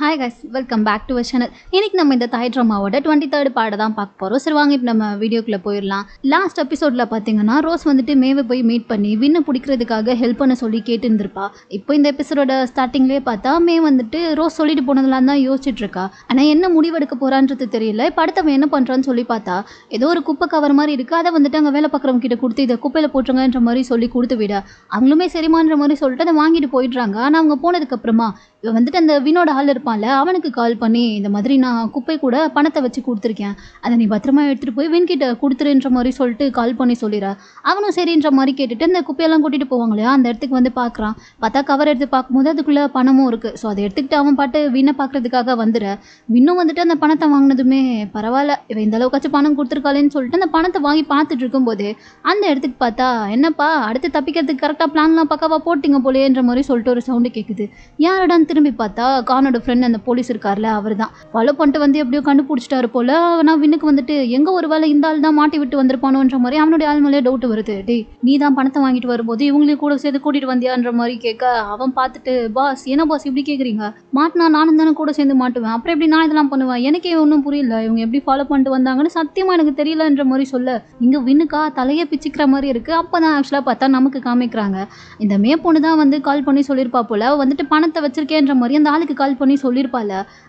Hi guys, welcome back to our channel. இன்னைக்கு நம்ம இந்த தாய் ட்ராமாவோட 23rd பார்ட் தான் பார்க்க போகிறோம். சரி வாங்க இப்போ நம்ம வீடியோக்குள்ளே போயிடலாம். லாஸ்ட் எபிசோடில் பார்த்தீங்கன்னா ரோஸ் வந்துட்டு மேவை போய் மீட் பண்ணி வின்னை பிடிக்கிறதுக்காக ஹெல்ப் பண்ண சொல்லி கேட்டு இருந்திருப்பா. இப்போ இந்த எபிசோட ஸ்டார்டிங்லேயே பார்த்தா மே வந்துட்டு ரோஸ் சொல்லிட்டு போனதெல்லாம் தான் யோசிச்சுட்டு இருக்கா. ஆனால் என்ன முடிவெடுக்க போகிறான்றது தெரியல. இப்போ அடுத்தவன் என்ன பண்ணுறான்னு சொல்லி பார்த்தா ஏதோ ஒரு குப்பை கவர் மாதிரி இருக்குது. அதை வந்துட்டு அங்கே வேலை பார்க்குறவங்க கிட்ட கொடுத்து இதை குப்பையில் போட்டுருங்கன்ற மாதிரி சொல்லி கொடுத்து விட அவங்களுமே சரிமான்ற மாதிரி சொல்லிட்டு அதை வாங்கிட்டு போயிடுறாங்க. ஆனால் அவங்க போனதுக்கப்புறமா இவன் வந்துட்டு அந்த வினோட ஆள் இருப்பான்ல அவனுக்கு கால் பண்ணி இந்த மாதிரி நான் குப்பை கூட பணத்தை வச்சு கொடுத்துருக்கேன், அதை நீ பத்திரமா எடுத்துகிட்டு போய் வின்கிட்ட கொடுத்துருன்ற மாதிரி சொல்லிட்டு கால் பண்ணி சொல்லிடுற. அவனும் சரின்ற மாதிரி கேட்டுட்டு அந்த குப்பையெல்லாம் கூட்டிகிட்டு போவாங்க இல்லையா, அந்த இடத்துக்கு வந்து பார்க்குறான். பார்த்தா கவர் எடுத்து பார்க்கும்போது அதுக்குள்ளே பணமும் இருக்குது. ஸோ அதை எடுத்துக்கிட்டு அவன் பாட்டு வின்னை பார்க்குறதுக்காக வந்துட வின்னும் வந்துட்டு அந்த பணத்தை வாங்கினதுமே பரவாயில்ல இவன் இந்த அளவுக்காச்சும் பணம் கொடுத்துருக்காளேன்னு சொல்லிட்டு அந்த பணத்தை வாங்கி பார்த்துட்டு இருக்கும்போது அந்த இடத்துக்கு பார்த்தா என்னப்பா அடுத்து தப்பிக்கிறதுக்கு கரெக்டாக பிளான்லாம் பக்காவாக போட்டிங்க போலேன்ற மாதிரி சொல்லிட்டு ஒரு சவுண்டு கேட்குது. யாரடான்னு திரும்பி பார்த்தா கானோட ஃப்ரெண்ட் அந்த போலீஸ் இருக்கார்ல அவர் தான். ஃபாலோ பண்ணிட்டு வந்து எப்படியோ கண்டுபிடிச்சிட்டாரு போல. நான் வின்னுக்கு வந்துட்டு எங்கே ஒரு வேலை இந்த ஆள் தான் மாட்டி விட்டு வந்திருப்பானோன்ற மாதிரி அவனுடைய ஆள் மேலே டவுட் வருது. டே நீ தான் பணத்தை வாங்கிட்டு வரும்போது இவங்களையும் கூட சேர்த்து கூட்டிட்டு வந்தியான்ற மாதிரி கேட்க அவன் பார்த்துட்டு பாஸ் என்ன பாஸ் இப்படி கேட்குறீங்க, மாட்டினா நானும் தானே கூட சேர்ந்து மாட்டுவேன், அப்புறம் எப்படி நான் இதெல்லாம் பண்ணுவேன், எனக்கே ஒன்றும் புரியல, இவங்க எப்படி ஃபாலோ பண்ணிட்டு வந்தாங்கன்னு சத்தியமா எனக்கு தெரியலன்ற மாதிரி சொல்ல இங்கே வின்னுக்கா தலையே பிச்சுக்கிற மாதிரி இருக்கு. அப்போ தான் ஆக்சுவலாக பார்த்தா நமக்கு காமிக்கிறாங்க இந்த மே பொண்ணு தான் வந்து கால் பண்ணி சொல்லியிருப்பா போல வந்துட்டு பணத்தை வச்சிருக்கேன்ற மாதிரி அந்த ஆளுக்கு கால் பண்ணி சொல்லியிருப்பாள்.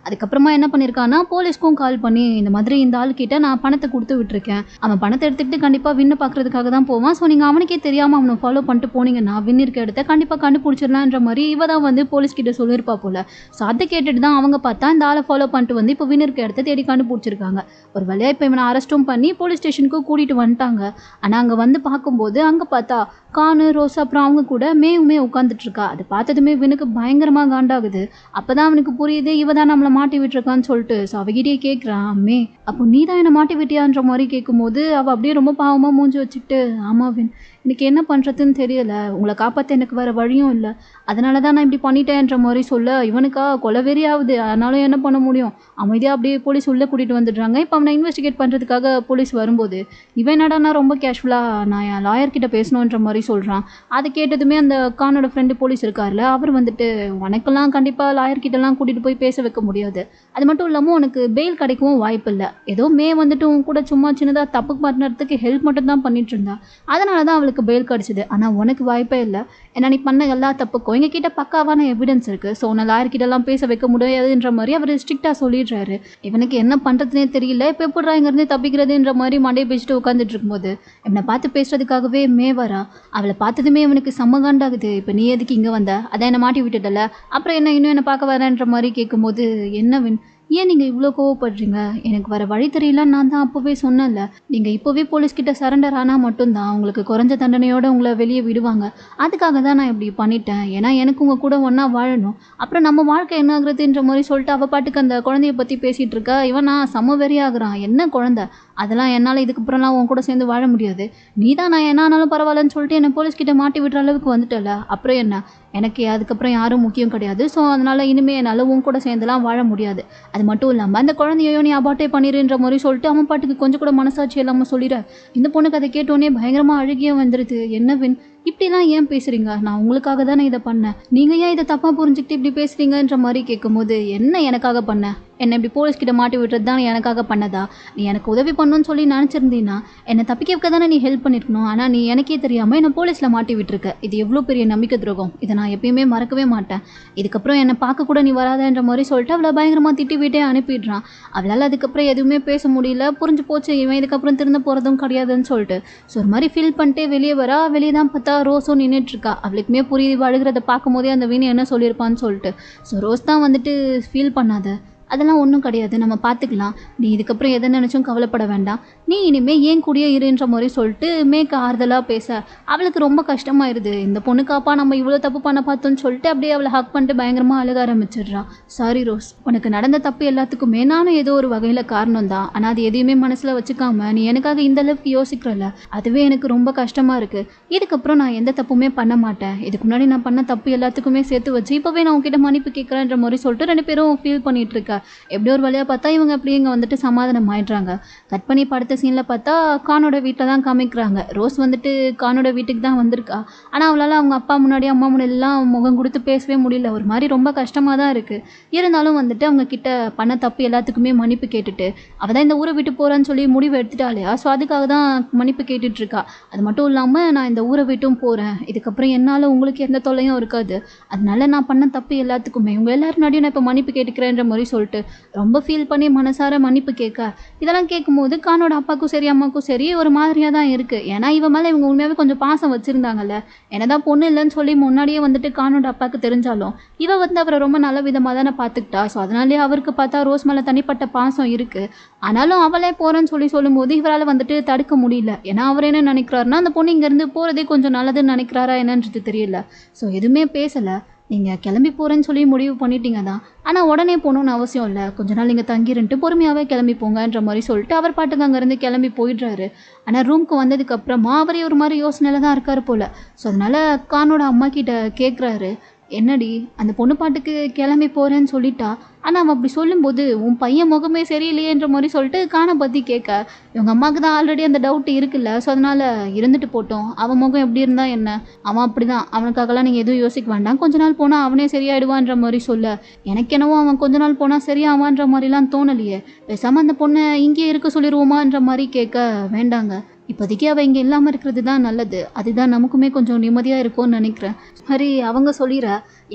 அதுக்கப்புறமா என்ன பண்ணியிருக்கான்னா போலீஸ்க்கும் கால் பண்ணி இந்த மாதிரி இந்த ஆளுக்கிட்ட நான் பணத்தை கொடுத்து விட்டுருக்கேன், அவன் பணத்தை எடுத்துக்கிட்டு கண்டிப்பாக வின்னை பார்க்கறதுக்காக தான் போவான், ஸோ நீங்கள் அவனுக்கே தெரியாமல் அவனை ஃபாலோ பண்ணிட்டு போனீங்கன்னா வின் இருக்க இடத்த கண்டிப்பாக கண்டுபிடிச்சிடலான்ற மாதிரி இவ தான் வந்து போலீஸ்கிட்ட சொல்லியிருப்பா போல. ஸோ அதை கேட்டுட்டு தான் அவங்க பார்த்தா இந்த ஆளை ஃபாலோ பண்ணிட்டு வந்து இப்போ வின் இருக்க இடத்த தேடி கண்டுபிடிச்சிருக்காங்க. ஒரு வழியாக இப்போ இவனை அரெஸ்ட்டும் பண்ணி போலீஸ் ஸ்டேஷனுக்கு கூட்டிகிட்டு வந்துட்டாங்க. ஆனால் அங்கே வந்து பார்க்கும்போது அங்கே பார்த்தா கானு ரோஸ் அப்புறம் அவங்க கூட மேவுமே உட்காந்துட்டு இருக்கா. அது பார்த்ததுமே வினுக்கு பயங்கரமாக காண்டாகுது. அப்போ தான் அவனுக்கு புரியுது இவ தான் நம்மளை மாட்டி விட்டுருக்கான்னு சொல்லிட்டு. ஸோ அவகிட்டே கேட்குறான் மே அப்போ நீ தான் என்னை மாட்டி விட்டியான்ற மாதிரி கேட்கும்போது அவள் அப்படியே ரொம்ப பாவமாக மூஞ்சி வச்சுக்கிட்டு ஆமாம் வின் எனக்கு என்ன பண்ணுறதுன்னு தெரியல, உங்களை காப்பாற்ற எனக்கு வேறு வழியும் இல்லை, அதனால தான் நான் இப்படி பண்ணிட்டேன்ற மாதிரி சொல்ல இவனுக்கா கொலவெறி ஆகுது. அதனால என்ன பண்ண முடியும், அமைதியாக அப்படியே போலீஸ் உள்ளே கூட்டிகிட்டு வந்துடுறாங்க. இப்போ அவனை இன்வெஸ்டிகேட் பண்ணுறதுக்காக போலீஸ் வரும்போது இவன் என்னடா நான் ரொம்ப கேஷுவலாக நான் என் லாயர்கிட்ட பேசணுன்ற மாதிரி சொல்கிறான். அதை கேட்டதுமே அந்த கானோட ஃப்ரெண்டு போலீஸ் இருக்கார்ல அவர் வந்துட்டு உனக்கெல்லாம் கண்டிப்பாக லாயர்கிட்டலாம் கூட்டிகிட்டு போய் பேச வைக்க முடியாது, அது மட்டும் இல்லாமல் உனக்கு பெயில் கிடைக்கவும் வாய்ப்பு இல்லை, ஏதோ மே வந்துட்டு உன் கூட சும்மா சின்னதாக தப்பு பண்ணுறதுக்கு ஹெல்ப் மட்டும் தான் பண்ணிட்டு இருந்தா, அதனால தான் அவளுக்கு பெயில் கிடச்சிது, ஆனால் உனக்கு வாய்ப்பே இல்லை, ஏன்னா நீ பண்ண எல்லா தப்புக்கும் எங்ககிட்ட பக்காவான எவிடன்ஸ் இருக்குது, ஸோ உன்னை லாயர்கிட்டலாம் பேச வைக்க முடியாதுன்ற மாதிரி அவர் ஸ்ட்ரிக்டாக சொல்லிடுறாரு. இவனுக்கு என்ன பண்ணுறதுனே தெரியல, இப்போ எப்படிறா இங்கேருந்து தப்பிக்கிறதுன்ற மாதிரி மண்டையை பேசிட்டு உட்காந்துட்டு இருக்கும்போது இவனை பார்த்து பேசுறதுக்காகவே மே வரா. அவளை பார்த்ததுமே இவனுக்கு செம்ம காண்டாகுது. இப்போ நீ எதுக்கு இங்கே வந்த, அதை என்னை மாட்டி விட்டுட்டல, அப்புறம் என்ன இன்னும் என்னை பார்க்க வரேன்ற மாதிரி கேட்கும்போது என்ன வின் ஏன் நீங்கள் இவ்வளோ கோவப்படுறீங்க, எனக்கு வர வழி தெரியல, நான் தான் அப்போவே சொன்னேன்ல, நீங்கள் இப்போவே போலீஸ்கிட்ட சரண்டர் ஆனால் மட்டும்தான் உங்களுக்கு குறைஞ்ச தண்டனையோடு உங்களை வெளியே விடுவாங்க, அதுக்காக தான் நான் இப்படி பண்ணிட்டேன், ஏன்னா எனக்கு உங்கள் கூட ஒன்றா வாழணும், அப்புறம் நம்ம வாழ்க்கை என்ன ஆகுறதுன்ற மாதிரி சொல்லிட்டு அவள் பாட்டுக்கு அந்த குழந்தைய பற்றி பேசிகிட்டு இருக்கா. இவன் நான் செம்ம வெறியாகிறான், என்ன குழந்தை அதெல்லாம் என்னால் இதுக்கப்புறம்லாம் உன் கூட சேர்ந்து வாழ முடியாது, நீ தான் நான் என்ன ஆனாலும் பரவாயில்லன்னு சொல்லிட்டு என்னை போலீஸ்கிட்ட மாட்டி விடுற அளவுக்கு வந்துட்டல, அப்புறம் என்ன எனக்கு அதுக்கப்புறம் யாரும் முக்கியம் கிடையாது, ஸோ அதனால் இனிமேல் என்னால் உன் கூட சேர்ந்துலாம் வாழ முடியாது, அது மட்டும் இல்லாமல் அந்த குழந்தையோ நீ அபார்ட்டே பண்ணிடுன்ற மாதிரி சொல்லிட்டு அவன் பாட்டுக்கு கொஞ்சம் கூட மனசாட்சி இல்லாமல் சொல்லிட இந்த பொண்ணுக்கு அதை கேட்டோன்னே பயங்கரமாக அழுகியும் வந்துடுது. என்ன வின் இப்படிலாம் ஏன் பேசுகிறீங்க, நான் உங்களுக்காக தானே இதை பண்ணேன், நீங்கள் ஏன் இதை தப்பாக புரிஞ்சுக்கிட்டு இப்படி பேசுகிறீங்கன்ற மாதிரி கேட்கும்போது என்ன எனக்காக பண்ண, என்னை இப்படி போலீஸ்கிட்ட மாட்டி விட்டுறது தான் எனக்காக பண்ணதா, நீ எனக்கு உதவி பண்ணணும்னு சொல்லி நினச்சிருந்தீன்னா என்னை தப்பிக்க வைக்க தானே நீ ஹெல்ப் பண்ணியிருக்கணும், ஆனால் நீ எனக்கே தெரியாமல் என்னை போலீஸில் மாட்டி விட்டுருக்க, இது எவ்வளோ பெரிய நம்பிக்கை துரோகம், இதை நான் எப்பயுமே மறக்கவே மாட்டேன், இதுக்கப்புறம் என்னை பார்க்க கூட நீ வராதன்ற மாதிரி சொல்லிட்டு அவளை பயங்கரமாக திட்டி வீட்டே அனுப்பிடுறான். அவளால் அதுக்கப்புறம் எதுவுமே பேச முடியல, புரிஞ்சு போச்சு இவன் இதுக்கப்புறம் திருந்த போகிறதும் கிடையாதுன்னு சொல்லிட்டு. ஸோ ஒரு மாதிரி ஃபீல் பண்ணிட்டே வெளியே வரா. வெளியே தான் பார்த்தா ரோஸும் நின்றுட்டுருக்கா. அவளுக்குமே புரியுது அழுகிறத பார்க்கும்போதே அந்த வீணை என்ன சொல்லியிருப்பான்னு சொல்லிட்டு. ஸோ ரோஸ் தான் வந்துட்டு ஃபீல் பண்ணாத, அதெல்லாம் ஒன்றும் கிடையாது, நம்ம பார்த்துக்கலாம், நீ இதுக்கப்புறம் எதை நினச்சும் கவலைப்பட வேண்டாம், நீ இனிமேல் ஏன் கூடிய இருன்ற மாதிரி சொல்லிட்டு மேற்கு ஆறுதலாக பேச அவளுக்கு ரொம்ப கஷ்டமாயிருது. இந்த பொண்ணுக்காப்பா நம்ம இவ்வளோ தப்பு பண்ண பார்த்தோன்னு சொல்லிட்டு அப்படியே அவளை ஹக் பண்ணிட்டு பயங்கரமாக அழுக ஆரம்பிச்சிடுறா. சாரி ரோஸ், உனக்கு நடந்த தப்பு எல்லாத்துக்குமே நானும் ஏதோ ஒரு வகையில் காரணம் தான், ஆனால் அது எதையுமே மனசில் வச்சுக்காம நீ எனக்காக இந்த அளவுக்கு யோசிக்கிறல, அதுவே எனக்கு ரொம்ப கஷ்டமாக இருக்குது, இதுக்கப்புறம் நான் எந்த தப்புமே பண்ண மாட்டேன், இதுக்கு முன்னாடி நான் பண்ண தப்பு எல்லாத்துக்குமே சேர்த்து வச்சு இப்போவே நான் உங்ககிட்ட மன்னிப்பு கேட்குறேன்ற மாதிரி சொல்லிட்டு ரெண்டு பேரும் ஃபீல் பண்ணிட்டு இருக்கா. எப்படி ஒரு வழியாக பார்த்தா இவங்க அப்படியே இங்கே வந்துட்டு சமாதானம் ஆயிடுறாங்க. கட் பண்ணி படத்தை சீனில் பார்த்தா கானோட வீட்டில் தான் காமிக்கிறாங்க. ரோஸ் வந்துட்டு கானோட வீட்டுக்கு தான் வந்திருக்கா. ஆனால் அவளால் அவங்க அப்பா முன்னாடி அம்மா முன்னாடிலாம் முகம் கொடுத்து பேசவே முடியல. ஒரு மாதிரி ரொம்ப கஷ்டமாக தான் இருக்குது. இருந்தாலும் வந்துட்டு அவங்க கிட்ட பண்ண தப்பு எல்லாத்துக்குமே மன்னிப்பு கேட்டுட்டு அவள் தான் இந்த ஊரை விட்டு போகிறான்னு சொல்லி முடிவு எடுத்துட்டாலையா. ஸோ அதுக்காக தான் மன்னிப்பு கேட்டுட்ருக்கா. அது மட்டும் இல்லாமல் நான் இந்த ஊரை விட்டும் போகிறேன், இதுக்கப்புறம் என்னால் உங்களுக்கு எந்த தொல்லையும் இருக்காது, அதனால நான் பண்ண தப்பு எல்லாத்துக்குமே உங்கள் எல்லாரும் முன்னாடியும் நான் இப்போ மன்னிப்பு கேட்டுக்கிறேன்ற மாதிரி சொல்லிட்டு ரொம்ப ஃபீல் பண்ணி மனசார மன்னிப்பு கேட்க, இதெல்லாம் கேட்கும்போது கானோட அப்பாவுக்கும் சரி அம்மாவுக்கும் சரி ஒரு மாதிரியாக தான் இருக்குது. ஏன்னா இவன் மேலே இவங்க உண்மையாகவே கொஞ்சம் பாசம் வச்சுருந்தாங்கல்ல. என்னதான் பொண்ணு இல்லைன்னு சொல்லி முன்னாடியே வந்துட்டு கானோட அப்பாவுக்கு தெரிஞ்சாலும் இவ வந்து அவரை ரொம்ப நல்ல விதமாக தானே பார்த்துக்கிட்டா. ஸோ அதனாலே அவருக்கு பார்த்தா ரோஸ் மேலே தனிப்பட்ட பாசம் இருக்குது. ஆனாலும் அவளே போகிறேன்னு சொல்லும்போது இவரால் வந்துட்டு தடுக்க முடியல. ஏன்னா அவர் என்ன நினைக்கிறாருன்னா அந்த பொண்ணு இங்கேருந்து போகிறதே கொஞ்சம் நல்லதுன்னு நினைக்கிறாரா என்னன்றது தெரியல. ஸோ எதுவுமே பேசலை. நீங்கள் கிளம்பி போகிறேன்னு சொல்லி முடிவு பண்ணிட்டீங்க தான், ஆனால் உடனே போகணுன்னு அவசியம் இல்லை, கொஞ்ச நாள் நீங்கள் தங்கிருந்துட்டு பொறுமையாகவே கிளம்பி போங்கன்ற மாதிரி சொல்லிட்டு அவர் பாட்டுக்கு அங்கேருந்து கிளம்பி போயிடுறாரு. ஆனால் ரூமுக்கு வந்ததுக்கப்புறமா அவரே ஒரு மாதிரி யோசனையில் தான் இருக்கார் போல். ஸோ அதனால் கானோட அம்மா கிட்ட கேட்குறாரு, என்னடி அந்த பொண்ணு பாட்டுக்கு கிளம்பி போகிறேன்னு சொல்லிட்டா, ஆனால் அவன் அப்படி சொல்லும்போது உன் பையன் முகமே சரியில்லையேன்ற மாதிரி சொல்லிட்டு கானை பற்றி கேட்க, இவங்க அம்மாவுக்கு தான் ஆல்ரெடி அந்த டவுட் இருக்குல்ல. ஸோ அதனால் இருந்துட்டு போட்டோம், அவன் முகம் எப்படி இருந்தால் என்ன, அவன் அப்படி தான், அவனுக்காகலாம் நீங்கள் எதுவும் யோசிக்க வேண்டாம், கொஞ்ச நாள் போனால் அவனே சரியாயிடுவான்ற மாதிரி சொல்ல, எனக்கு என்னவோ அவன் கொஞ்ச நாள் போனால் சரியாவான்ற மாதிரிலாம் தோணலையே, பேசாமல் அந்த பொண்ணை இங்கேயே இருக்க சொல்லிடுவோமான்ற மாதிரி கேட்க, வேண்டாங்க இப்போதைக்கு அவள் இங்கே இல்லாமல் இருக்கிறது தான் நல்லது, அதுதான் நமக்குமே கொஞ்சம் நிம்மதியாக இருக்கும்னு நினைக்கிறேன். சரி அவங்க சொல்லிடுற,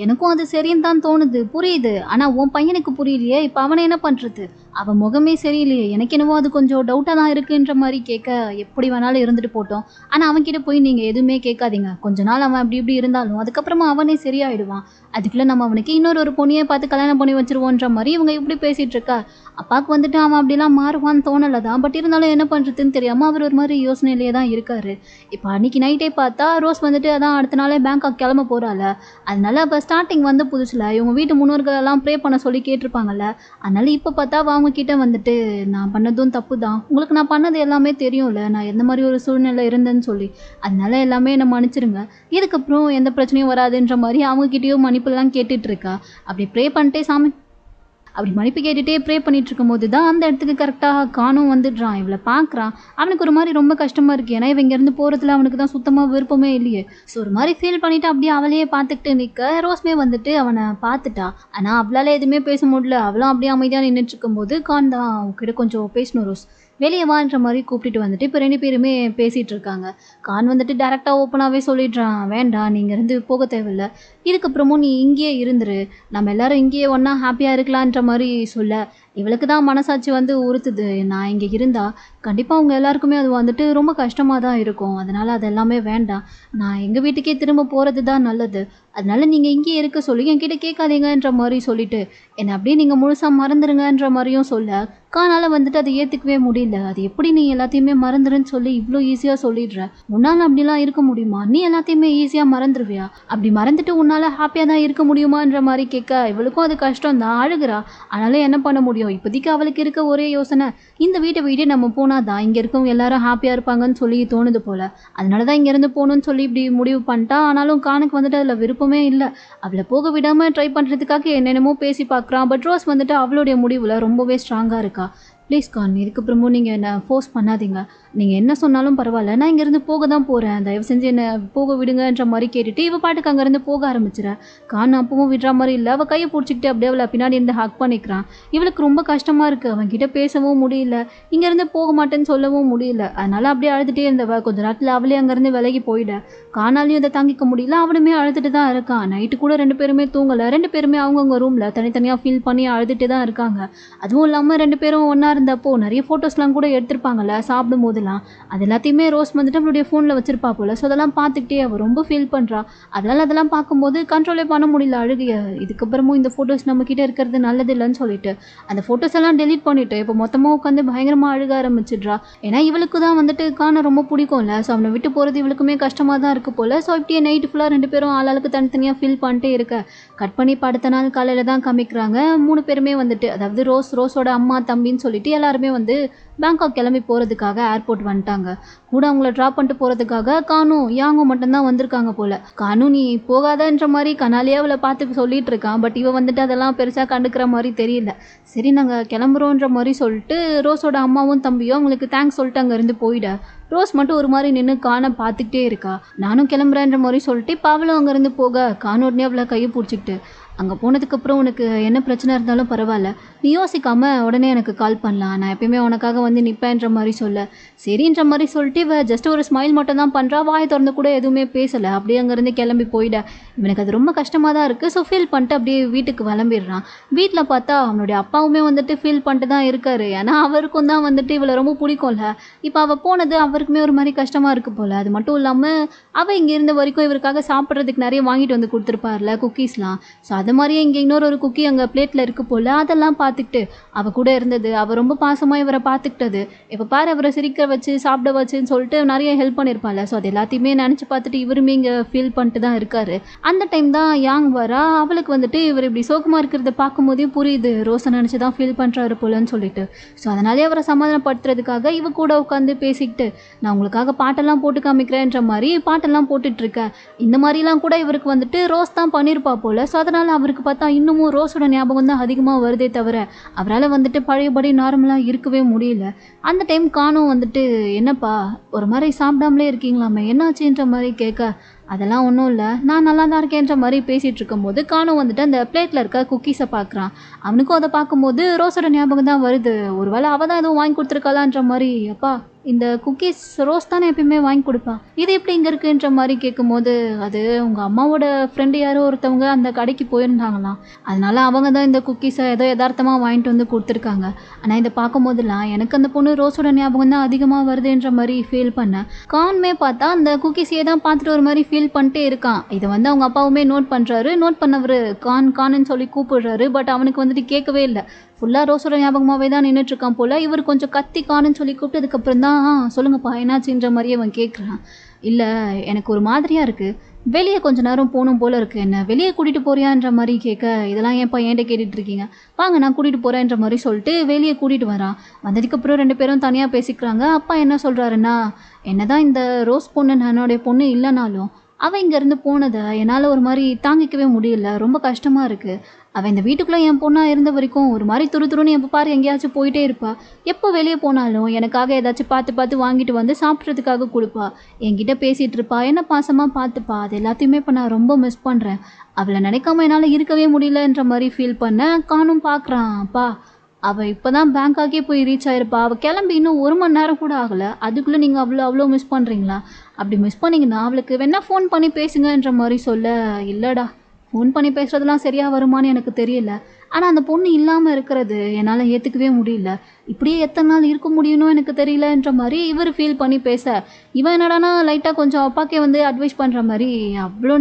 எனக்கும் அது சரின்னு தான் தோணுது, புரியுது, ஆனால் உன் பையனுக்கு புரியலையே, இப்போ அவனை என்ன பண்ணுறது, அவன் முகமே சரியில்லையே, எனக்கு என்னவோ அது கொஞ்சம் டவுட்டாக தான் இருக்குன்ற மாதிரி கேட்க, எப்படி வேணாலும் இருந்துட்டு போட்டோம், ஆனால் அவன்கிட்ட போய் நீங்கள் எதுவுமே கேட்காதீங்க, கொஞ்ச நாள் அவன் அப்படி இப்படி இருந்தாலும் அதுக்கப்புறமா அவனே சரியாயிடுவான், அதுக்குள்ளே நம்ம அவனுக்கு இன்னொரு பொண்ணியை பார்த்து கல்யாணம் பண்ணி வச்சிருவோன்ற மாதிரி இவங்க இப்படி பேசிகிட்டு இருக்கா. அப்பாவுக்கு வந்துட்டு அவன் அப்படிலாம் மாறுவான்னு தோணலை தான், பட் இருந்தாலும் என்ன பண்ணுறதுன்னு தெரியாமல் அவர் ஒரு மாதிரி யோசனையிலேயே தான் இருக்கார். இப்போ அன்றைக்கி நைட்டே பார்த்தா ரோஸ் வந்துட்டு அதான் அடுத்த நாளே பேங்காக் கிளம்ப போகிறாள். அதனால இப்போ ஸ்டார்டிங் வந்து புதுசில் இவங்க வீட்டு முன்னோர்கள் எல்லாம் ப்ரே பண்ண சொல்லி கேட்டிருப்பாங்கல்ல, அதனால இப்போ பார்த்தா அவங்க கிட்ட வந்துட்டு நான் பண்ணதும் தப்பு தான், உங்களுக்கு நான் பண்ணது எல்லாமே தெரியும்ல, நான் எந்த மாதிரி ஒரு சூழ்நிலை இருந்தேன்னு சொல்லி, அதனால எல்லாமே என்னை மன்னிச்சிருங்க, இதுக்கப்புறம் எந்த பிரச்சனையும் வராதுன்ற மாதிரி அவங்ககிட்டயும் மன்னிப்புலாம் கேட்டுட்ருக்கா. அப்படி ப்ரே பண்ணிட்டே சாமி அப்படி மன்னிப்பு கேட்டுகிட்டே ப்ரே பண்ணிட்டு இருக்கும்போது தான் அந்த இடத்துக்கு கரெக்டாக காணும் வந்துடுறான். இவளை பார்க்குறான். அவனுக்கு ஒரு மாதிரி ரொம்ப கஷ்டமாக இருக்குது. ஏன்னா இவன் இங்கேருந்து போகிறதுல அவனுக்கு தான் சுத்தமாக விருப்பமே இல்லையே. ஸோ ஒரு மாதிரி ஃபீல் பண்ணிவிட்டு அப்படியே அவளையே பார்த்துக்கிட்டு நிற்க, ரோஸ்மே வந்துட்டு அவனை பார்த்துட்டா. ஆனால் அவளால் எதுவுமே பேச முடியல. அவளும் அப்படியே அமைதியாக நின்றுட்டு இருக்கும்போது கான் தான் அவங்ககிட்ட கொஞ்சம் பேசணும் ரோஸ், வெளியே வான்ற மாதிரி கூப்பிட்டுட்டு வந்துட்டு இப்போ 2 பேருமே பேசிகிட்டு இருக்காங்க. கான் வந்துட்டு டேரெக்டாக ஓப்பனாகவே சொல்லிடுறான், வேண்டாம் நீங்கள் இருந்து போக தேவையில்லை, இதுக்கப்புறமும் நீ இங்கேயே இருந்துரு, நம்ம எல்லாரும் இங்கேயே ஒன்றா ஹாப்பியாக இருக்கலான்ற மாதிரி சொல்ல, இவளுக்கு தான் மனசாட்சி வந்து உறுத்துது, நான் இங்கே இருந்தால் கண்டிப்பாக அவங்க எல்லாருக்குமே அது வந்துட்டு ரொம்ப கஷ்டமாக தான் இருக்கும், அதனால் அது எல்லாமே வேண்டாம், நான் எங்கள் வீட்டுக்கே திரும்ப போகிறது தான் நல்லது, அதனால நீங்கள் இங்கேயே இருக்க சொல்லி என்கிட்ட கேட்காதீங்கன்ற மாதிரி சொல்லிட்டு என்னை அப்படியே நீங்கள் முழுசாக மறந்துடுங்கன்ற மாதிரியும் சொல்ல, கானால் வந்துட்டு அதை ஏற்றுக்கவே முடியல. அது எப்படி நீ எல்லாத்தையுமே மறந்துடுன்னு சொல்லி இவ்வளோ ஈஸியாக சொல்லிடுற, உன்னால் அப்படிலாம் இருக்க முடியுமா, நீ எல்லாத்தையுமே ஈஸியாக மறந்துடுவியா, அப்படி மறந்துட்டு உன்னால் ஹாப்பியாக தான் இருக்க முடியுமான்ற மாதிரி கேட்க, இவளுக்கும் அது கஷ்டம் தான், அழுகிறா. ஆனாலும் என்ன பண்ண முடியும், இப்போதைக்கு அவளுக்கு இருக்க ஒரே யோசனை இந்த வீட்டை நம்ம போனால் தான் இங்கே இருக்கவங்க எல்லாரும் ஹாப்பியாக இருப்பாங்கன்னு சொல்லி தோணுது போல், அதனால தான் இங்கேருந்து போகணுன்னு சொல்லி இப்படி முடிவு பண்ணிட்டா. ஆனாலும் கானுக்கு வந்துட்டு அதில் விருப்பமே இல்லை. அவளை போக விடாமல் ட்ரை பண்ணுறதுக்காக என்னென்னமோ பேசி பார்க்குறான். பட் ரோஸ் வந்துட்டு அவளுடைய முடிவில் ரொம்பவே ஸ்ட்ராங்காக இருக்கா. ப்ளீஸ் கான், இதுக்கப்புறமும் நீங்கள் என்னை ஃபோர்ஸ் பண்ணாதீங்க, நீங்கள் என்ன சொன்னாலும் பரவாயில்ல, நான் இங்கேருந்து போக தான் போகிறேன், தயவு செஞ்சு என்னை போக விடுங்கன்ற மாதிரி கேட்டுட்டு இவள் பாட்டுக்கு அங்கேருந்து போக ஆரம்பிச்சிடறேன். கான் அப்பவும் விடுற மாதிரி இல்லை. அவள் கையை பிடிச்சிக்கிட்டு அப்படியே அவளை பின்னாடி இருந்து ஹக் பண்ணிக்கிறான். இவளுக்கு ரொம்ப கஷ்டமாக இருக்குது, அவன்கிட்ட பேசவும் முடியல, இங்கேருந்து போக மாட்டேன்னு சொல்லவும் முடியல. அதனால் அப்படியே அழுதுகிட்டே இருந்தவ கொஞ்ச நேரத்தில் அவளே அங்கேருந்து விலகி போயிட, கானாலையும் இதை தாங்கிக்க முடியல. அவனுமே அழுதுட்டு தான் இருக்கான். நைட்டு கூட 2 பேருமே தூங்கலை. 2 பேருமே அவங்கவுங்க ரூமில் தனித்தனியாக ஃபீல் பண்ணி அழுதுகிட்டே தான் இருக்காங்க. அதுவும் இல்லாமல் 2 பேரும் ஒன்றா இருந்தப்போ நிறைய ஃபோட்டோஸ்லாம் கூட எடுத்திருப்பாங்கல்ல சாப்பிடும் போதெல்லாம், அது எல்லாத்தையுமே ரோஸ் வந்துட்டு அவளுடைய ஃபோனில் வச்சிருப்பா போல். ஸோ அதெல்லாம் பார்த்துக்கிட்டே அவள் ரொம்ப ஃபீல் பண்ணுறா. அதெல்லாம் பார்க்கும்போது கண்ட்ரோலே பண்ண முடியல அழுகைய. இதுக்கப்புறமும் இந்த ஃபோட்டோஸ் நம்மக்கிட்ட இருக்கிறது நல்லது இல்லைன்னு சொல்லிட்டு அந்த ஃபோட்டோஸ் எல்லாம் டெலீட் பண்ணிவிட்டு இப்போ மொத்தமாக உட்காந்து பயங்கரமாக அழுக ஆரம்பிச்சிட்றா. ஏன்னா இவளுக்கு தான் வந்துட்டு காண ரொம்ப பிடிக்கும்ல. ஸோ அவனை விட்டு போகிறது இவளுக்குமே கஷ்டமாக தான் இருக்குது போல். ஸோ இப்படியே நைட்டு ஃபுல்லாக 2 பேரும் ஆளாளுக்கு தனித்தனியாக ஃபீல் பண்ணிட்டே இருக்க, கட் பண்ணி அடுத்த நாள் காலையில் தான் காமிக்கிறாங்க. 3 பேருமே வந்துட்டு, அதாவது ரோஸோட அம்மா தம்பின்னு சொல்லிட்டு சொல்லிட்டு எல்லாருமே வந்து பேங்காக் கிளம்பி போகிறதுக்காக ஏர்போர்ட் வந்துட்டாங்க. கூட அவங்கள ட்ராப் பண்ணிட்டு போகிறதுக்காக கானும் யாங்கும் மட்டும்தான் வந்திருக்காங்க போல். கானு நீ போகாதன்ற மாதிரி கனாலியே அவளை பார்த்து சொல்லிட்டு இருக்கான். பட் இவ வந்துட்டு அதெல்லாம் பெருசாக கண்டுக்கிற மாதிரி தெரியல. சரி நாங்கள் கிளம்புறோன்ற மாதிரி சொல்லிட்டு ரோஸோட அம்மாவும் தம்பியும் அவங்களுக்கு தேங்க்ஸ் சொல்லிட்டு அங்கேருந்து போயிட. ரோஸ் மட்டும் ஒரு மாதிரி நின்று கானை பார்த்துக்கிட்டே இருக்கா. நானும் கிளம்புறேன்ற மாதிரி சொல்லிட்டு பாவலும் அங்கேருந்து போக கான் உடனே அவளை கையை பிடிச்சிக்கிட்டு அங்கே போனதுக்கப்புறம் உனக்கு என்ன பிரச்சனை இருந்தாலும் பரவாயில்ல, நீ யோசிக்காமல் உடனே எனக்கு கால் பண்ணலாம், நான் எப்பயுமே உனக்காக வந்து நிற்பேன்ற மாதிரி சொல்ல. சரின்ற மாதிரி சொல்லிட்டு இவ ஜஸ்ட் ஒரு ஸ்மைல் மட்டும் தான் பண்ணுறா. வாயை திறந்து கூட எதுவுமே பேசலை. அப்படியே அங்கேருந்து கிளம்பி போயிட. இவனுக்கு அது ரொம்ப கஷ்டமாக தான் இருக்குது. ஸோ ஃபீல் பண்ணிட்டு அப்படியே வீட்டுக்கு கிளம்பிடுறான். வீட்டில் பார்த்தா அவனுடைய அப்பாவுமே வந்துட்டு ஃபீல் பண்ணிட்டு தான் இருக்காரு. ஏன்னா அவருக்கும் தான் வந்துட்டு இவளை ரொம்ப பிடிக்கும்ல. இப்போ அவள் போனது அவருக்குமே ஒரு மாதிரி கஷ்டமாக இருக்குது போல். அது மட்டும் இல்லாமல் அவள் இங்கே இருந்த வரைக்கும் இவருக்காக சாப்பிட்றதுக்கு நிறைய வாங்கிட்டு வந்து கொடுத்துருப்பார்ல, குக்கீஸ்லாம். ஸோ அது மாதிரியே இங்கே இன்னொரு குக்கி அங்கே பிளேட்டில் இருக்குது போல். அதெல்லாம் பார்த்துக்கிட்டு அவள் கூட இருந்தது, அவள் ரொம்ப பாசமாக இவரை பார்த்துக்கிட்டது, இப்போ பாரு அவரை சிரிக்க வச்சு சாப்பிட வச்சுன்னு சொல்லிட்டு நிறைய ஹெல்ப் பண்ணியிருப்பாள். ஸோ அது எல்லாத்தையுமே நினச்சி பார்த்துட்டு இவருமே இங்கே ஃபீல் பண்ணிட்டு தான் இருக்காரு. அந்த டைம் தான் யாங் வரா. அவளுக்கு வந்துட்டு இவர் இப்படி சோகமாக இருக்கிறத பார்க்கும்போதே புரியுது ரோஸை நினச்சி தான் ஃபீல் பண்ணுறாரு போலன்னு சொல்லிட்டு. ஸோ அதனாலே அவரை சமாதானப்படுத்துறதுக்காக இவ கூட உட்காந்து பேசிக்கிட்டு நான் உங்களுக்காக பாட்டெல்லாம் போட்டு காமிக்கிறேன்ற மாதிரி பாட்டெல்லாம் போட்டுட்ருக்கேன். இந்த மாதிரிலாம் கூட இவருக்கு வந்துட்டு ரோஸ் தான் பண்ணியிருப்பா போல். ஸோ அதனால் அவருக்கு பார்த்தா இன்னமும் ரோஸோட ஞாபகம் தான் அதிகமாக வருதே தவிர அவரால் வந்துட்டு பழையபடி நார்மலாக இருக்கவே முடியல. அந்த டைம் கானும் வந்துட்டு என்னப்பா ஒரு மாதிரி சாப்பிடாமலே இருக்கீங்களாமே, என்னாச்சுன்ற மாதிரி கேட்க அதெல்லாம் ஒன்றும் இல்லை, நான் நல்லா தான் இருக்கேன்ற மாதிரி பேசிகிட்டு இருக்கும்போது கானும் வந்துட்டு அந்த பிளேட்டில் இருக்க குக்கீஸை பார்க்குறான். அவனுக்கும் அதை பார்க்கும்போது ரோஸோட ஞாபகம் தான் வருது. ஒருவேளை அவள் தான் எதுவும் வாங்கி கொடுத்துருக்காளான்ற மாதிரி. அப்பா இந்த குக்கீஸ் ரோஸ் தானே எப்பயுமே வாங்கி கொடுப்பான், இது எப்படி இங்கே இருக்குன்ற மாதிரி கேட்கும்போது அது உங்கள் அம்மாவோட ஃப்ரெண்டு யாரோ ஒருத்தவங்க அந்த கடைக்கு போயிருந்தாங்களாம், அதனால அவங்க தான் இந்த குக்கீஸை ஏதோ யதார்த்தமாக வாங்கிட்டு வந்து கொடுத்துருக்காங்க. ஆனால் இதை பார்க்கும்போதெல்லாம் எனக்கு அந்த பொண்ணு ரோஸோட ஞாபகம் தான் அதிகமாக வருதுன்ற மாதிரி ஃபீல் பண்ணேன். கான்மே பார்த்தா அந்த குக்கீஸையே தான் பார்த்துட்டு ஒரு மாதிரி ஃபீல் பண்ணிட்டே இருக்கான். இதை வந்து அவங்க அப்பாவுமே நோட் பண்ணுறாரு. நோட் பண்ணவர் கான்னு சொல்லி கூப்பிடுறாரு. பட் அவனுக்கு வந்துட்டு கேட்கவே இல்லை. ஃபுல்லாக ரோஸோட ஞாபகமாகவே தான் நின்றுட்டுருக்கான் போல். இவர் கொஞ்சம் கத்தி காணுன்னு சொல்லி கூப்பிட்டதுக்கப்புறம் தான் சொல்லுங்கப்பா என்னாச்சுன்ற மாதிரியே அவன் கேட்குறான். இல்லை எனக்கு ஒரு மாதிரியாக இருக்குது, வெளியே கொஞ்ச நேரம் போகணும் போல் இருக்குது, என்ன வெளியே கூட்டிகிட்டு போறியான்ற மாதிரி கேட்க இதெல்லாம் ஏன்ப்பா என்கிட்ட கேட்டுட்ருக்கீங்க, வாங்க நான் கூட்டிகிட்டு போகிறேன்ற மாதிரி சொல்லிட்டு வெளியே கூட்டிகிட்டு வரான். வந்ததுக்கப்புறம் ரெண்டு பேரும் தனியாக பேசிக்கிறாங்க. அப்பா என்ன சொல்கிறாருன்னா, என்ன தான் இந்த ரோஸ் பொண்ணு என்னுடைய பொண்ணு இல்லைனாலும் அவள் இங்கேருந்து போனதை என்னால் ஒரு மாதிரி தாங்கிக்கவே முடியல, ரொம்ப கஷ்டமாக இருக்குது. அவள் இந்த வீட்டுக்குள்ளே என் பொண்ணாக இருந்த வரைக்கும் ஒரு மாதிரி துருன்னு எப்போ பாரு எங்கேயாச்சும் போயிட்டே இருப்பா. எப்போ வெளியே போனாலும் எனக்காக ஏதாச்சும் பார்த்து வாங்கிட்டு வந்து சாப்பிட்றதுக்காக கொடுப்பா, என்கிட்ட பேசிகிட்டு இருப்பா, என்ன பாசமாக பார்த்துப்பா. அது எல்லாத்தையுமே இப்போ நான் ரொம்ப மிஸ் பண்ணுறேன். அவளை நினைக்காம என்னால் இருக்கவே முடியலன்ற மாதிரி ஃபீல் பண்ண காணும் பார்க்குறான். அப்பா அவள் இப்போ தான் பேங்காக்கே போய் ரீச் ஆகிருப்பா, அவள் கிளம்பி இன்னும் 1 மணி நேரம் கூட ஆகலை, அதுக்குள்ளே நீங்கள் அவ்வளோ மிஸ் பண்ணுறீங்களா? அப்படி மிஸ் பண்ணிங்கன்னா அவளுக்கு வேணா ஃபோன் பண்ணி பேசுங்கன்ற மாதிரி சொல்ல, இல்லைடா ஃபோன் பண்ணி பேசுகிறதுலாம் சரியாக வருமானு எனக்கு தெரியல, ஆனால் அந்த பொண்ணு இல்லாமல் இருக்கிறது என்னால் ஏற்றுக்கவே முடியல, இப்படியே எத்தனை நாள் இருக்க முடியும்னு எனக்கு தெரியலன்ற மாதிரி இவர் ஃபீல் பண்ணி பேச, இவன் என்னடானா லைட்டாக கொஞ்சம் அப்பாக்கே வந்து அட்வைஸ் பண்ணுற மாதிரி,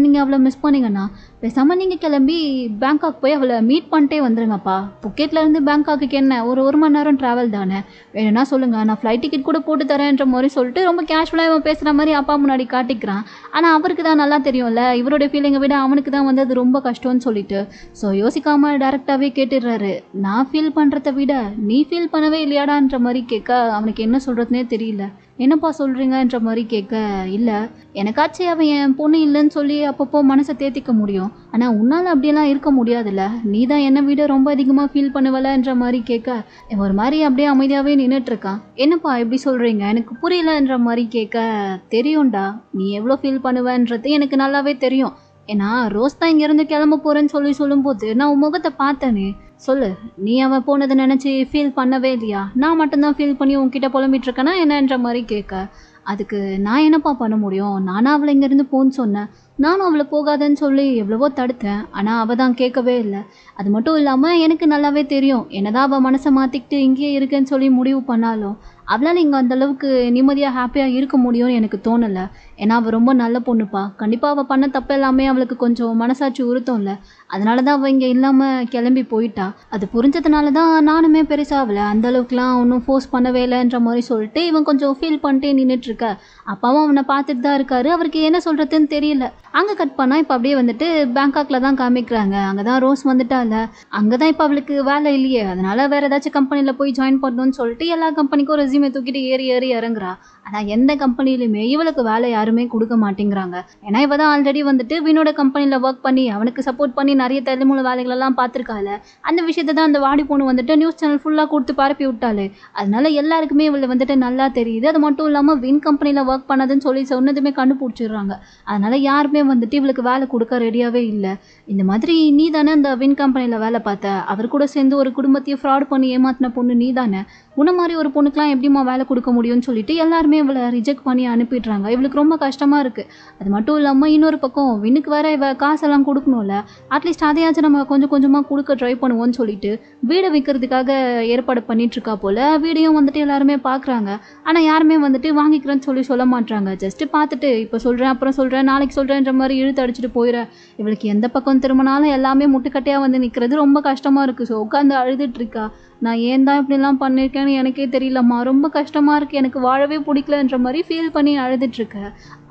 நீங்கள் அவ்வளோ மிஸ் பண்ணிங்கன்னா பேசாமல் நீங்கள் கிளம்பி பேங்காக் போய் அவளை மீட் பண்ணிட்டே வந்துடுங்கப்பா. புக்கெட்லேருந்து பேங்காக்கு என்ன ஒரு மணி நேரம் ட்ராவல் தானே, வேணும்னா சொல்லுங்கள் நான் ஃப்ளைட் டிக்கெட் கூட போட்டு தரேன்ற மாதிரி சொல்லிட்டு ரொம்ப கேஷுவலாக இவன் பேசுகிற மாதிரி அப்பா முன்னாடி காட்டிக்கிறான். ஆனால் அவருக்கு தான் நல்லா தெரியும்ல இவருடைய ஃபீலிங்கை விட அவனுக்கு தான் வந்து அது ரொம்ப கஷ்டம்னு சொல்லிட்டு. ஸோ யோசிக்காமல் டேரெக்டாகவே கேட்டுடுறாரு, நான் ஃபீல் பண்ணுறத விட நீ ஃபீல் பண்ணவே இல்லையாடான்ற மாதிரி கேட்க அவனுக்கு என்ன சொல்கிறதுனே தெரியல. என்னப்பா சொல்கிறீங்கன்ற மாதிரி கேட்க, இல்லை எனக்காச்சும் அவன் என் பொண்ணு இல்லைன்னு சொல்லி அப்பப்போ மனசை தேத்திக்க முடியும், ஆனால் உன்னால் அப்படியெல்லாம் இருக்க முடியாதுல்ல, நீ தான் என்னை விட ரொம்ப அதிகமாக ஃபீல் பண்ணுவலன்ற மாதிரி கேட்க ஒரு மாதிரி அப்படியே அமைதியாகவே நின்றுட்டுருக்கான். என்னப்பா எப்படி சொல்கிறீங்க எனக்கு புரியலன்ற மாதிரி கேட்க, தெரியும்டா நீ எவ்வளோ ஃபீல் பண்ணுவேன்றது எனக்கு நல்லாவே தெரியும், ஏன்னா ரோஸ் தான் இங்கேருந்து கிளம்ப போகிறேன்னு சொல்லும்போது நான் உன் முகத்தை பார்த்தேனே, சொல்லு நீ அவன் போனதை நினச்சி ஃபீல் பண்ணவே இல்லையா, நான் மட்டும்தான் ஃபீல் பண்ணி உன்கிட்ட புலம்பிகிட்ருக்கேனா என்னன்ற மாதிரி கேட்க, அதுக்கு நான் என்னப்பா பண்ண முடியும், நானும் அவளை இங்கேருந்து போன்னு சொன்னேன், நானும் அவளை போகாதன்னு சொல்லி எவ்வளவோ தடுத்தேன், ஆனால் அவள் தான் கேட்கவே இல்லை. அது மட்டும் இல்லாமல் எனக்கு நல்லாவே தெரியும் என்னதான் அவள் மனசை மாற்றிக்கிட்டு இங்கேயே இருக்கேன்னு சொல்லி முடிவு பண்ணாலும் அவளால் இங்கே அந்தளவுக்கு நிம்மதியாக ஹாப்பியாக இருக்க முடியும்னு எனக்கு தோணலை. ஏன்னா அவள் ரொம்ப நல்ல பொண்ணுப்பா, கண்டிப்பாக அவள் பண்ண தப்பு எல்லாமே அவளுக்கு கொஞ்சம் மனசாட்சி உறுத்தோம்ல, அதனால தான் அவள் இங்கே இல்லாமல் கிளம்பி போயிட்டா. அது புரிஞ்சதுனால தான் நானுமே பெருசாகல அந்த அளவுக்குலாம் ஒன்றும் ஃபோர்ஸ் பண்ணவே இல்லைன்ற மாதிரி சொல்லிட்டு இவன் கொஞ்சம் ஃபீல் பண்ணிட்டே நின்றுட்டுருக்க. அப்பாவும் அவனை பார்த்துட்டு தான் இருக்காரு. அவருக்கு என்ன சொல்கிறதுன்னு தெரியல. அங்கே கட் பண்ணால் இப்போ அப்படியே வந்துட்டு பேங்காக்கில் தான் காமிக்கிறாங்க. அங்கே தான் ரோஸ் வந்துட்டால. அங்கே தான் இப்போ அவளுக்கு வேலை இல்லையே, அதனால வேறு ஏதாச்சும் கம்பெனியில் போய் ஜாயின் பண்ணணும்னு சொல்லிட்டு எல்லா கம்பெனிக்கும் ரெஸ்யூமே தூக்கிட்டு ஏறி ஏறி இறங்குறா. ஆனால் எந்த கம்பெனிலையுமே இவளுக்கு வேலை யாருமே கொடுக்க மாட்டேங்கிறாங்க. ஏன்னா இவ தான் ஆல்ரெடி வந்துட்டு வினோட கம்பெனியில் ஒர்க் பண்ணி அவனுக்கு சப்போர்ட் பண்ணி நிறைய தலைமுறை வேலைகளெல்லாம் பார்த்துருக்காள். அந்த விஷயத்தை தான் அந்த வாடி பொண்ணு வந்துட்டு நியூஸ் சேனல் ஃபுல்லாக கொடுத்து பரப்பி விட்டாள். அதனால எல்லாருக்குமே இவளை வந்துட்டு நல்லா தெரியுது. அது மட்டும் இல்லாமல் வின் கம்பெனியில் ஒர்க் பண்ணதுன்னு சொல்லி சொன்னதுமே கண்டுபிடிச்சிடுறாங்க. அதனால யாருமே வந்துட்டு இவளுக்கு வேலை கொடுக்க ரெடியாகவே இல்லை. இந்த மாதிரி நீ தானே அந்த வின் கம்பெனியில் வேலை பார்த்த, அவர் கூட சேர்ந்து ஒரு குடும்பத்தையும் ஃப்ராட் பண்ணி ஏமாத்தின பொண்ணு நீ தானே, உன்ன மாதிரி ஒரு பொண்ணுக்கெலாம் எப்படிமா வேலை கொடுக்க முடியும்னு சொல்லிட்டு எல்லாருமே இவளை ரிஜெக்ட் பண்ணி அனுப்பிடுறாங்க. இவளுக்கு ரொம்ப கஷ்டமாக இருக்குது. அது மட்டும் இல்லாமல் இன்னொரு பக்கம் வின்னுக்கு வேற இவ காசெல்லாம் கொடுக்கணும்ல, அட்லீஸ்ட் அதையாச்சும் நம்ம கொஞ்சம் கொஞ்சமாக கொடுக்க ட்ரை பண்ணுவோம்னு சொல்லிட்டு வீடை விற்கிறதுக்காக ஏற்பாடு பண்ணிட்டுருக்கா போல். வீடையும் வந்துட்டு எல்லாருமே பார்க்குறாங்க. ஆனால் யாருமே வந்துட்டு வாங்கிக்கிறேன்னு சொல்ல மாட்டாங்க. ஜஸ்ட்டு பார்த்துட்டு இப்போ சொல்கிறேன் அப்புறம் சொல்கிறேன் நாளைக்கு சொல்கிறேன்ற மாதிரி இழுத்து அடிச்சுட்டு போயிட. இவளுக்கு எந்த பக்கம் திரும்பினாலும் எல்லாமே முட்டுக்கட்டையாக வந்து நிற்கிறது ரொம்ப கஷ்டமாக இருக்குது. ஸோ உட்காந்து அழுதுட்டுருக்கா. நான் ஏன் தான் இப்படிலாம் பண்ணியிருக்கேன்னு எனக்கே தெரியலம்மா, ரொம்ப கஷ்டமாக இருக்குது, எனக்கு வாழவே பிடிக்கலன்ற மாதிரி ஃபீல் பண்ணி அழுதுட்டுருக்க.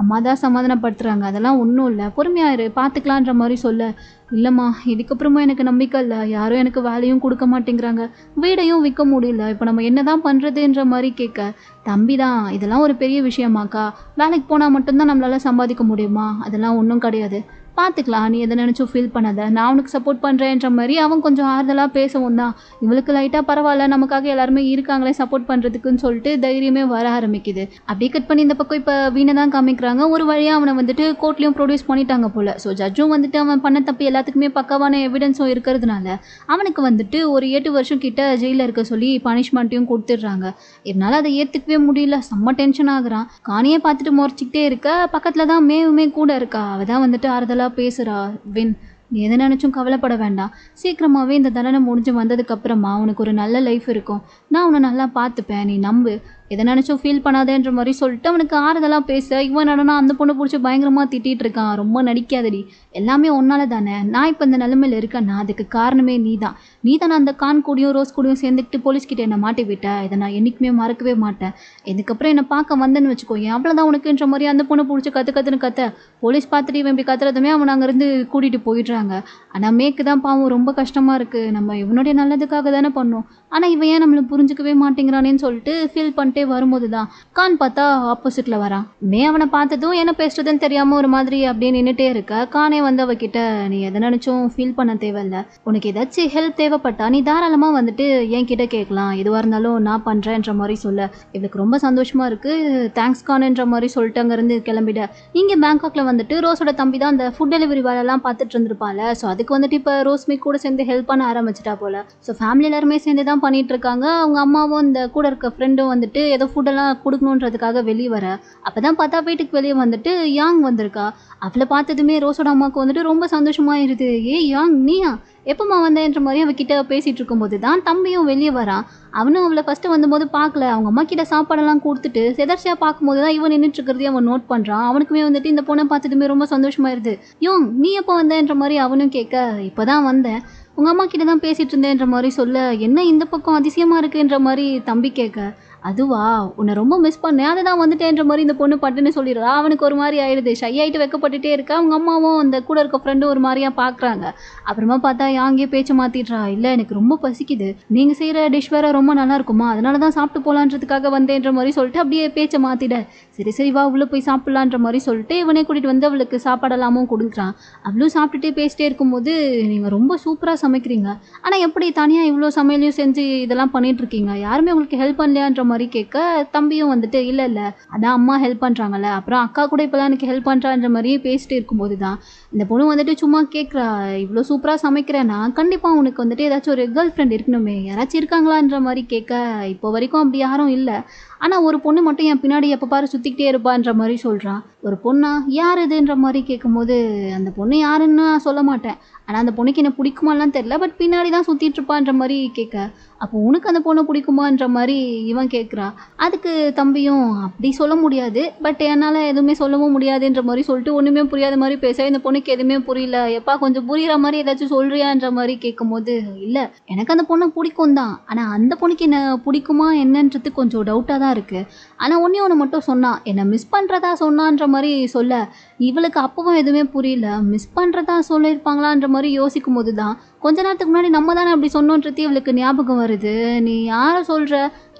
அம்மா தான் சமாதானப்படுத்துகிறாங்க. அதெல்லாம் ஒன்றும் இல்லை, பொறுமையாயிரு, பார்த்துக்கலான்ற மாதிரி சொல்ல, இல்லைம்மா இதுக்கப்புறமா எனக்கு நம்பிக்கை இல்லை, யாரும் எனக்கு வேலையும் கொடுக்க மாட்டேங்கிறாங்க, வீடையும் விற்க முடியல, இப்போ நம்ம என்ன தான் பண்ணுறதுன்ற மாதிரி கேட்க, தம்பி தான் இதெல்லாம் ஒரு பெரிய விஷயமாக்கா, வேலைக்கு போனால் மட்டும்தான் நம்மளால் சம்பாதிக்க முடியுமா, அதெல்லாம் ஒன்றும் கிடையாது, பார்த்துக்கலாம், நீ எதை நினச்சும் ஃபீல் பண்ணாத, நான் உனக்கு சப்போர்ட் பண்ணுறேன்ற மாதிரி அவன் கொஞ்சம் ஆறுதலாக பேசவும் தான் இவளுக்கு லைட்டாக பரவாயில்ல, நமக்காக எல்லாருமே இருக்காங்களே சப்போர்ட் பண்ணுறதுக்குன்னு சொல்லிட்டு தைரியமே வர ஆரம்பிக்குது. அப்படியே கட் பண்ணி இந்த பக்கம் இப்போ வீணை தான் காமிக்கிறாங்க. ஒரு வழியாக அவனை வந்துட்டு கோர்ட்லேயும் ப்ரொடியூஸ் பண்ணிட்டாங்க போல். ஸோ ஜட்ஜும் வந்துட்டு அவன் பண்ண தப்பு எல்லாத்துக்குமே பக்காவான எவிடன்ஸும் இருக்கிறதுனால அவனுக்கு வந்துட்டு ஒரு 8 வருஷம் கிட்ட ஜெயிலில் இருக்க சொல்லி பனிஷ்மெண்ட்டையும் கொடுத்துட்றாங்க. இதனால அதை ஏற்றுக்கவே முடியல, செம்ம டென்ஷன் ஆகுறான். காணியே பார்த்துட்டு முறைச்சிக்கிட்டே இருக்க, பக்கத்தில் தான் மேவுமே கூட இருக்கா. அவள் தான் வந்துட்டு ஆறுதலாக பேசுகிறா. வின், நீ எதை நினச்சும் கவலைப்பட வேண்டாம், சீக்கிரமாகவே இந்த தண்டனை முடிஞ்சு வந்ததுக்கப்புறமா உனக்கு ஒரு நல்ல லைஃப் இருக்கும், நான் உன்னை நல்லா பார்த்துப்பேன், நீ நம்பு, எதை நினச்சும் ஃபீல் பண்ணாதேன்ற மாதிரி சொல்லிட்டு அவனுக்கு ஆறுதலாக பேச, இவன் நடனா அந்த பொண்ணை பிடிச்சி பயங்கரமாக திட்டிகிட்டு இருக்கான். ரொம்ப நடிக்காதடி, எல்லாமே ஒன்னால தானே, நான் இப்போ இந்த நிலைமையில் இருக்கேன்னா அதுக்கு காரணமே நீ தான், நீ தானே அந்த கான் கூடியும் ரோஸ் கூடியும் சேர்ந்துக்கிட்டு போலீஸ்கிட்ட என்னை மாட்டி விட்ட, இதை நான் என்றைக்குமே மறக்கவே மாட்டேன், இதுக்கப்புறம் என்னை பார்க்க வந்தேன்னு வச்சுக்கோ, அவ்வளோதான் உனக்குன்ற மாதிரி அந்த பொண்ணை பிடிச்சி கற்றுன்னு கத்த, போலீஸ் பார்த்துட்டு இவன் இப்படி கத்துறதுமே அவன் அங்கேருந்து கூட்டிகிட்டு போயிடுறாங்க. ஆனால் மேற்கு தான் பாவம், ரொம்ப கஷ்டமாக இருக்குது, நம்ம இவனுடைய நல்லதுக்காக தானே பண்ணோம், ஆனால் இவன் ஏன் நம்மளை புரிஞ்சுக்கவே மாட்டேங்கிறானேன்னு சொல்லிட்டு ஃபீல் பண்ணிட்டே வரும்போது தான் கான் பார்த்தா ஆப்போசிட்ல வரான். மே அவனை பார்த்ததும் என்ன பேசுறதுன்னு தெரியாம ஒரு மாதிரி அப்படியே நின்றுட்டே இருக்க. கானே வந்து அவகிட்ட, நீ எதை நினைச்சும் ஃபீல் பண்ண தேவையில்ல, உனக்கு ஏதாச்சும் ஹெல்ப் தேவைப்பட்டா நீ தாராளமா வந்துட்டு என்கிட்ட கேட்கலாம், எதுவாக இருந்தாலும் நான் பண்றேன்ற மாதிரி சொல்ல, இவளுக்கு ரொம்ப சந்தோஷமா இருக்கு. தேங்க்ஸ் கான்ன்ற மாதிரி சொல்லிட்டு அங்கேருந்து கிளம்பிட. இங்கே பேங்காக்ல வந்துட்டு ரோஸோட தம்பி தான் அந்த ஃபுட் டெலிவரி வேலைலாம் பார்த்துட்டு இருந்திருப்பாள். ஸோ அதுக்கு வந்துட்டு இப்போ ரோஸ்மி கூட சேர்ந்து ஹெல்ப் பண்ண ஆரம்பிச்சிட்டா போல. ஸோ ஃபேமிலி எல்லாருமே சேர்ந்து தான் பண்ணிட்டு இருக்காங்க. அவங்க அம்மாவும் இந்த கூட இருக்க ஃப்ரெண்டும் வந்துட்டு ஏதோ ஃபுட்டெல்லாம் கொடுக்கணுன்றதுக்காக வெளியே வர, அப்போ தான் பார்த்தா வீட்டுக்கு வெளியே வந்துட்டு யாங் வந்திருக்கா. அவளை பார்த்ததுமே ரோஸோட அம்மாவுக்கு வந்துட்டு ரொம்ப சந்தோஷமாயிருது. யாங் நீயா எப்போம்மா வந்தேன்ற மாதிரி அவகிட்ட பேசிகிட்டு இருக்கும்போது தான் தம்பியும் வெளியே வரான். அவனும் அவளை ஃபஸ்ட்டு வந்தபோது பார்க்கல, அவங்க அம்மா கிட்ட சாப்பாடெல்லாம் கொடுத்துட்டு செதர்ச்சியாக பார்க்கும்போது தான் இவன் நின்றுட்டு இருக்கிறதையும் அவன் நோட் பண்ணுறான். அவனுக்குமே வந்துட்டு இந்த பொண்ணை பார்த்ததுமே ரொம்ப சந்தோஷமாயிருது. யோங் நீ எப்போ வந்தேன்ற மாதிரி அவனும் கேட்க, இப்போ தான் வந்தேன், உங்கள் அம்மா கிட்ட தான் பேசிகிட்டு இருந்தேன்ற மாதிரி சொல்ல, என்ன இந்த பக்கம் அதிசயமாக இருக்குன்ற மாதிரி தம்பி கேட்க, அதுவா உன்னை ரொம்ப மிஸ் பண்ணேன், அதை தான் வந்துட்டேன்ற மாதிரி இந்த பொண்ணு பட்டுன்னு சொல்லிடுறா. அவனுக்கு ஒரு மாதிரி ஆயிடுது, ஷை ஆகிட்டு வைக்கப்பட்டுட்டே இருக்கா. அவங்க அம்மாவும் அந்த கூட இருக்க ஃப்ரெண்டும் ஒரு மாதிரியாக பார்க்குறாங்க. அப்புறமா பார்த்தா யாங்கே பேச்சு மாற்றிடுறா, இல்லை எனக்கு ரொம்ப பசிக்குது, நீங்கள் செய்கிற டிஷ் வேறு ரொம்ப நல்லா இருக்குமா, அதனால தான் சாப்பிட்டு போகலான்றதுக்காக வந்தேன்ற மாதிரி சொல்லிட்டு அப்படியே பேச்சை மாற்றிட, சரி சரி வா உள்ளே போய் சாப்பிட்லான்ற மாதிரி சொல்லிட்டு இவனே கூட்டிகிட்டு வந்து அவளுக்கு சாப்பாடெல்லாமும் கொடுக்குறான். அவளும் சாப்பிட்டுட்டே பேசிட்டே இருக்கும்போது, நீங்கள் ரொம்ப சூப்பராக சமைக்கிறீங்க, ஆனால் எப்படி தனியாக இவ்வளோ சமையலையும் செஞ்சு இதெல்லாம் பண்ணிகிட்ருக்கீங்க, யாருமே உங்களுக்கு ஹெல்ப் பண்ணலையான்ற மாதிரி கேட்க, தம்பியும் வந்துட்டு இல்லை இல்லை அதான் அம்மா ஹெல்ப் பண்ணுறாங்கல்ல, அப்புறம் அக்கா கூட இப்போ தான் எனக்கு ஹெல்ப் பண்ணுறான்ற மாதிரியே பேசிட்டு இருக்கும்போது தான் இந்த பொண்ணு வந்துட்டு சும்மா கேட்குறா, இவ்வளோ சூப்பராக சமைக்கிறேன்னா கண்டிப்பாக உனக்கு வந்துட்டு ஏதாச்சும் ஒரு கேர்ள் ஃப்ரெண்ட் இருக்கணுமே, யாராச்சும் இருக்காங்களான்ற மாதிரி கேட்க, இப்போ வரைக்கும் அப்படி யாரும் இல்லை, ஆனால் ஒரு பொண்ணு மட்டும் என் பின்னாடி எப்போ பாரு சுற்றிக்கிட்டே இருப்பான்ற மாதிரி சொல்கிறான். ஒரு பொண்ணா யார் இதுன்ற மாதிரி கேட்கும்போது, அந்த பொண்ணு யாருன்னு நான் சொல்ல மாட்டேன், ஆனால் அந்த பொண்ணுக்கு என்ன பிடிக்குமாலாம் தெரில, பட் பின்னாடி தான் சுற்றிட்டு இருப்பான்ற மாதிரி கேட்க, அப்போ உனக்கு அந்த பொண்ணை பிடிக்குமான்ற மாதிரி இவன் கேட்க, கேட்குறா. அதுக்கு தம்பியும் அப்படி சொல்ல முடியாது, பட் என்னால் எதுவுமே சொல்லவும் முடியாதுன்ற மாதிரி சொல்லிட்டு ஒன்றுமே புரியாத மாதிரி பேச இந்த பொண்ணுக்கு எதுவுமே புரியல. எப்பா கொஞ்சம் புரியுற மாதிரி ஏதாச்சும் சொல்றியான்ற மாதிரி கேட்கும்போது, இல்லை எனக்கு அந்த பொண்ணை பிடிக்கும் தான், ஆனால் அந்த பொண்ணுக்கு என்ன பிடிக்குமா என்னன்றது கொஞ்சம் டவுட்டாக தான் இருக்குது. ஆனால் ஒன்றே ஒன்று மட்டும் சொன்னா, என்னை மிஸ் பண்ணுறதா சொன்னான்ற மாதிரி சொல்ல இவளுக்கு அப்பவும் எதுவுமே புரியல. மிஸ் பண்ணுறதா சொல்லியிருப்பாங்களான்ற மாதிரி யோசிக்கும் போது தான் கொஞ்ச நேரத்துக்கு முன்னாடி நம்ம தானே அப்படி சொன்னோன்றது இவளுக்கு ஞாபகம் வருது. நீ யாரை சொல்கிற,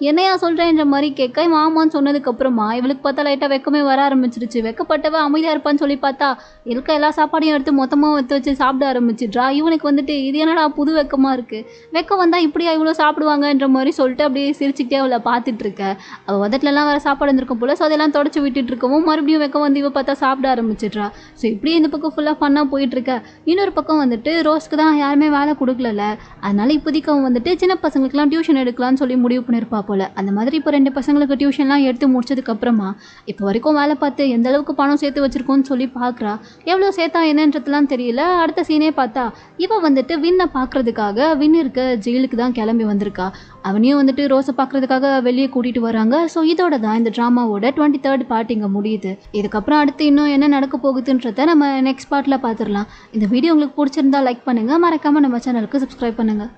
என்னையா சொல்கிறேன்ற மாதிரி கேட்க இவன் ஆமான்னு சொன்னதுக்கப்புறமா இவளுக்கு பார்த்தா லைட்டாக வெக்கமே வர ஆரம்பிச்சிருச்சு. வெக்கப்பட்டவ அமைதியாக இருப்பான்னு சொல்லி பார்த்தா இருக்க எல்லா சாப்பாடையும் எடுத்து மொத்தமாக எடுத்து வச்சு சாப்பிட ஆரம்பிச்சிட்றா. இவனுக்கு வந்துட்டு இது என்னடா புது வெக்கமாக இருக்குது, வெக்கம் வந்தால் இப்படியா இவ்வளோ சாப்பிடுவாங்கன்ற மாதிரி சொல்லிட்டு அப்படியே சிரிச்சுக்கிட்டே அவளை பார்த்துட்டு இருக்க. அவள் உதட்டுலலாம் வேறு சாப்பாடு இருந்திருக்கும் போல். ஸோ அதெல்லாம் தொடச்சி விட்டுட்டு இருக்கவும் மறுபடியும் வெக்கம் வந்து இவ பார்த்தா சாப்பிட ஆரம்பிச்சிட்றா. ஸோ இப்படியே இந்த பக்கம் ஃபுல்லாக ஃபன்னாக போயிட்டுருக்க. இன்னொரு பக்கம் வந்துட்டு ரோஸ்க்கு தான் யாருமே வேலை கொடுக்கல, அதனால இப்போதைக்கு அவன் வந்துட்டு சின்ன பசங்களுக்குலாம் டியூஷன் எடுக்கலாம்னு சொல்லி முடிவு பண்ணியிருப்பா போல். அந்த மாதிரி இப்போ 2 பசங்களுக்கு டியூஷன்லாம் எடுத்து முடிச்சதுக்கப்புறமா இப்போ வரைக்கும் வேலை பார்த்து எந்த அளவுக்கு பணம் சேர்த்து வச்சிருக்கோன்னு சொல்லி பார்க்குறா. எவ்வளோ சேர்த்தா என்னன்றதுலாம் தெரியல. அடுத்த சீனே பார்த்தா இவன் வந்துட்டு வின்னை பார்க்குறதுக்காக வின் இருக்க ஜெயிலுக்கு தான் கிளம்பி வந்திருக்கா. அவனையும் வந்துட்டு ரோஸை பார்க்குறதுக்காக வெளியே கூட்டிகிட்டு வராங்க. ஸோ இதோட தான் இந்த ட்ராமாவோட 23rd பார்ட் இங்கே முடியுது. இதுக்கப்புறம் அடுத்து இன்னும் என்ன நடக்க போகுதுன்றதை நம்ம நெக்ஸ்ட் பார்ட்டில் பார்த்துடலாம். இந்த வீடியோ உங்களுக்கு பிடிச்சிருந்தா லைக் பண்ணுங்கள், மறக்காமல் நம்ம சேனலுக்கு சப்ஸ்கிரைப் பண்ணுங்கள்.